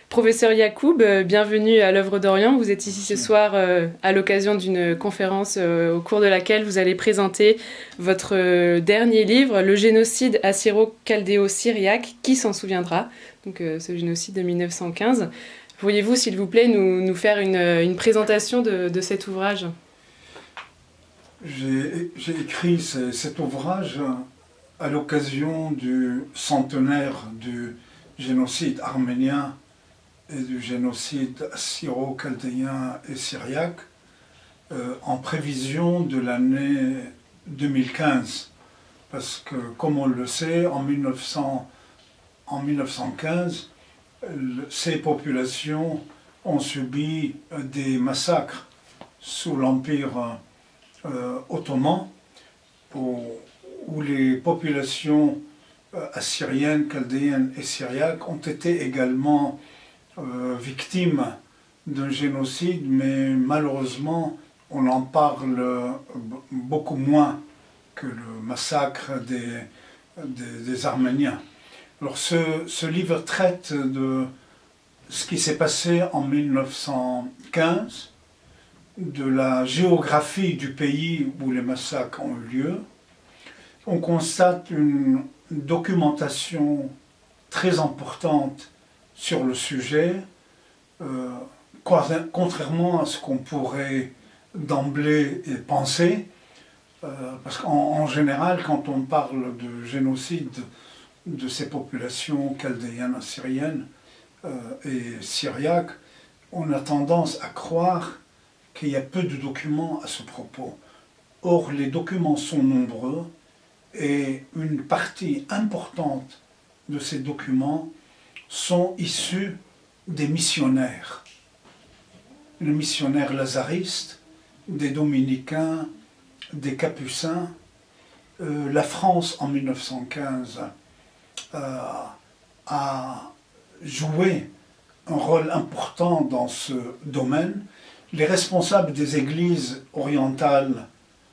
Professeur Yacoub, bienvenue à l'œuvre d'Orient. Vous êtes ici ce soir à l'occasion d'une conférence au cours de laquelle vous allez présenter votre dernier livre, Le génocide assyro-chaldéo-syriaque, qui s'en souviendra, donc ce génocide de 1915. Pourriez-vous, s'il vous plaît, nous faire une présentation de cet ouvrage? J'ai écrit cet ouvrage à l'occasion du centenaire du génocide arménien et du génocide assyro-chaldéen et syriaque en prévision de l'année 2015. Parce que, comme on le sait, en 1915, ces populations ont subi des massacres sous l'Empire ottoman, où les populations assyriennes, chaldéennes et syriaques ont été également victimes d'un génocide, mais malheureusement on en parle beaucoup moins que le massacre des Arméniens. Alors ce livre traite de ce qui s'est passé en 1915, de la géographie du pays où les massacres ont eu lieu. On constate une documentation très importante sur le sujet, contrairement à ce qu'on pourrait d'emblée penser, parce qu'en général, quand on parle de génocide de ces populations chaldéennes, assyriennes et syriaques, on a tendance à croire qu'il y a peu de documents à ce propos. Or, les documents sont nombreux et une partie importante de ces documents sont issus des missionnaires. Les missionnaires lazaristes, des dominicains, des capucins. La France, en 1915, a joué un rôle important dans ce domaine. Les responsables des églises orientales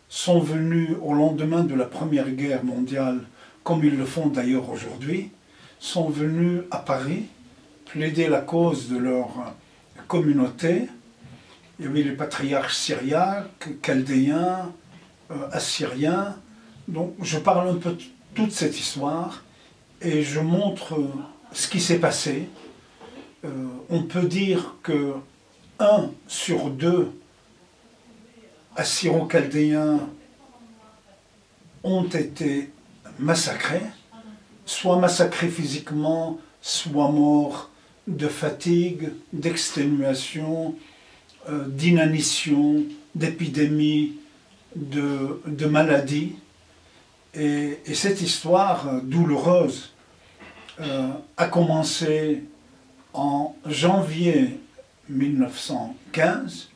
sont venus au lendemain de la Première Guerre mondiale, comme ils le font d'ailleurs aujourd'hui, sont venus à Paris plaider la cause de leur communauté. Il y avait les patriarches syriaques, chaldéens, assyriens. Donc je parle un peu de toute cette histoire et je montre ce qui s'est passé. On peut dire que 1 sur 2 assyro-chaldéens ont été massacrés, soit massacrés physiquement, soit morts de fatigue, d'exténuation, d'inanition, d'épidémie, de maladies. Et cette histoire douloureuse a commencé en janvier 1915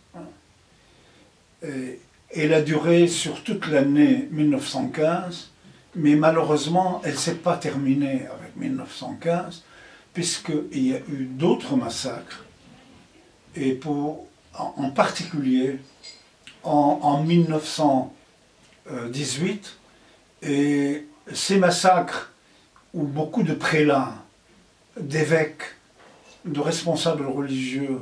et elle a duré sur toute l'année 1915, mais malheureusement elle ne s'est pas terminée avec 1915 puisqu'il y a eu d'autres massacres et en particulier en 1918, et ces massacres où beaucoup de prélats, d'évêques, de responsables religieux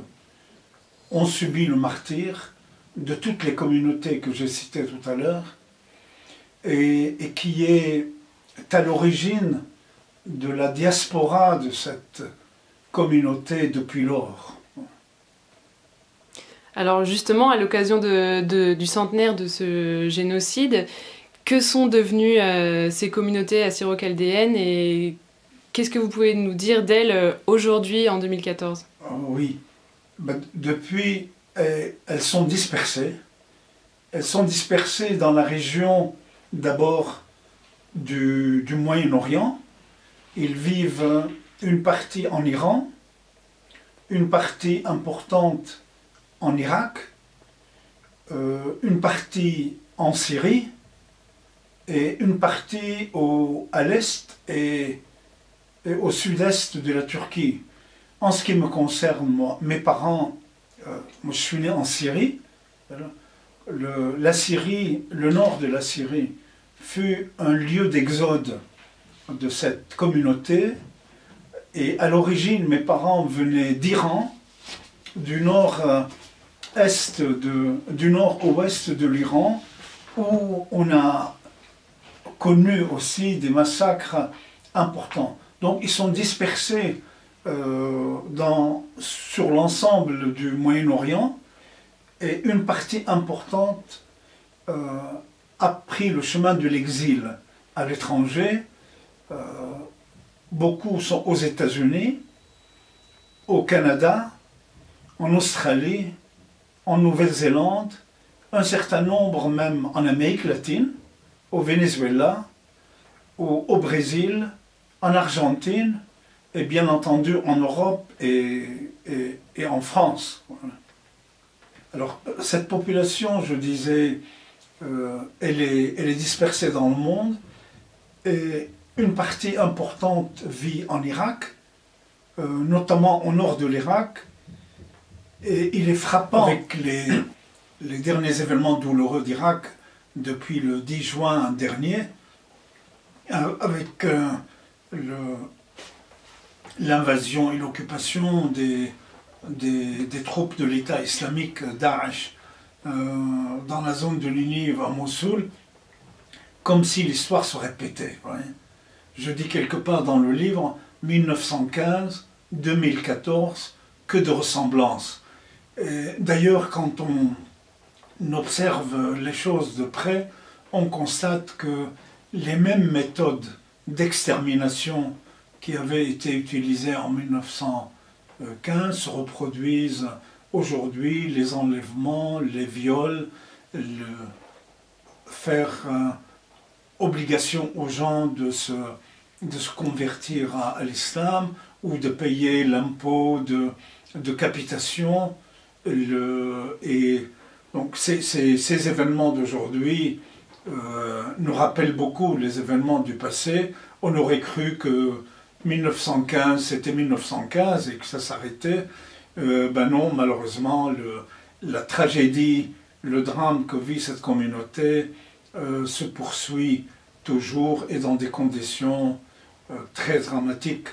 ont subi le martyre de toutes les communautés que j'ai citées tout à l'heure et qui est à l'origine de la diaspora de cette communauté depuis lors. Alors justement, à l'occasion du centenaire de ce génocide, que sont devenues ces communautés assyro-chaldéennes et qu'est-ce que vous pouvez nous dire d'elles aujourd'hui, en 2014? Oui, depuis, elles sont dispersées. Elles sont dispersées dans la région d'abord du Moyen-Orient. Ils vivent une partie en Iran, une partie importante en Irak, une partie en Syrie et une partie à l'est et au sud-est de la Turquie. En ce qui me concerne, moi, mes parents, moi je suis né en Syrie. La Syrie, le nord de la Syrie, fut un lieu d'exode de cette communauté Et à l'origine, mes parents venaient d'Iran, du nord-ouest de l'Iran, où on a connu aussi des massacres importants. Donc ils sont dispersés sur l'ensemble du Moyen-Orient, et une partie importante a pris le chemin de l'exil à l'étranger. Beaucoup sont aux États-Unis, au Canada, en Australie, en Nouvelle-Zélande, un certain nombre même en Amérique latine, au Venezuela, au Brésil, en Argentine, et bien entendu en Europe et en France. Voilà. Alors, cette population, je disais, elle est dispersée dans le monde, et une partie importante vit en Irak, notamment au nord de l'Irak, et il est frappant avec les derniers événements douloureux d'Irak depuis le 10 juin dernier, avec l'invasion et l'occupation des troupes de l'État islamique Daesh dans la zone de Ninive à Mossoul, comme si l'histoire se répétait. Ouais. Je dis quelque part dans le livre, 1915, 2014, que de ressemblances. D'ailleurs, quand on observe les choses de près, on constate que les mêmes méthodes d'extermination qui avaient été utilisées en 1915 se reproduisent aujourd'hui, les enlèvements, les viols, faire obligation aux gens de se convertir à l'islam ou de payer l'impôt de capitation. Et donc ces événements d'aujourd'hui nous rappellent beaucoup les événements du passé. On aurait cru que 1915 c'était 1915 et que ça s'arrêtait. Ben non, malheureusement, la tragédie, le drame que vit cette communauté se poursuit toujours et dans des conditions très dramatiques.